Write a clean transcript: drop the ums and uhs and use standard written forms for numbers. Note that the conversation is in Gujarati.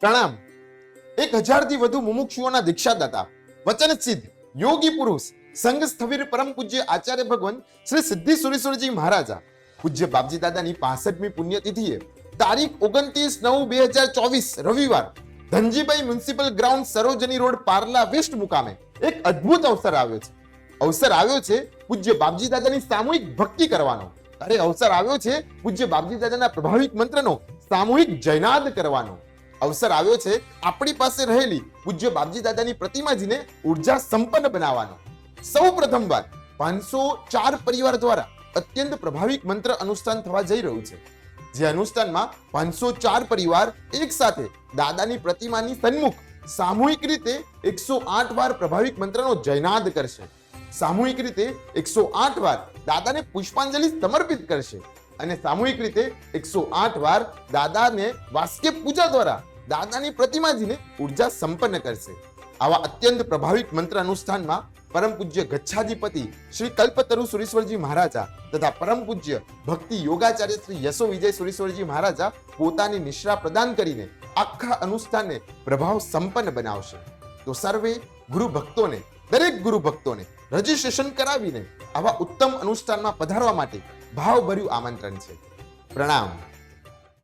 પ્રણામ. 1000 થી વધુ મુમુક્ષુઓના દીક્ષાદાતા, વચન સિદ્ધ યોગી પુરુષ, સંઘ સ્થવિર પરમ પૂજ્ય આચાર્ય ભગવાન શ્રી સિદ્ધિ સુરેશ્વરજી મહારાજા પૂજ્ય બાપજી દાદાની 65મી પુણ્યતિથિએ તારીખ 29/9/2024 રવિવાર ધનજીભાઈ મ્યુનિસિપલ ગ્રાઉન્ડ સરોજની રોડ પાર્લા વેસ્ટ મુકામે એક અદ્ભુત અવસર આવ્યો છે પૂજ્ય બાપજી દાદાની સામૂહિક ભક્તિ કરવાનો. અવસર આવ્યો છે પૂજ્ય બાપજી દાદાના પ્રભાવિક મંત્રનો સામૂહિક જયનાદ કરવાનો. અવસર આવ્યો છે આપણી પાસે રહેલી પૂજ્ય બાપજી દાદાની પ્રતિમાજીને ઉર્જા સંપન્ન બનાવવાનો. સૌ પ્રથમવાર 504 પરિવાર દ્વારા અત્યંત પ્રભાવિક મંત્ર અનુષ્ઠાન થવા જઈ રહ્યું છે. જે અનુષ્ઠાનમાં 504 પરિવાર એક સાથે દાદાની પ્રતિમાની સન્મુખ સામૂહિક રીતે 108 વાર પ્રભાવિક મંત્રનો જયનાદ કરશે. સામૂહિક રીતે 108 વાર દાદાને પુષ્પાંજલિ સમર્પિત કરશે અને સામૂહિક રીતે 108 વાર દાદાને વાસ્કે પૂજા દ્વારા દાદાની પ્રતિમાજીને ઉર્જા સંપન્ન કરશે. આવા અત્યંત પ્રભાવિક મંત્ર અનુષ્ઠાનમાં પરમ પૂજ્ય ગચ્છાધિપતિ શ્રી કલ્પતરુ સુરેશ્વરજી મહારાજા તથા પરમ પૂજ્ય ભક્તિ યોગાચાર્ય શ્રી યશો વિજય સુરેશ્વરજી મહારાજા પોતાની નિશ્રા પ્રદાન કરીને આખા અનુષ્ઠાનને પ્રભાવ સંપન્ન બનાવશે. તો સર્વે દરેક ગુરુ ભક્તોને રજીસ્ટ્રેશન કરાવીને આવા ઉત્તમ અનુષ્ઠાનમાં પધારવા માટે ભાવભર્યું આમંત્રણ છે. પ્રણામ.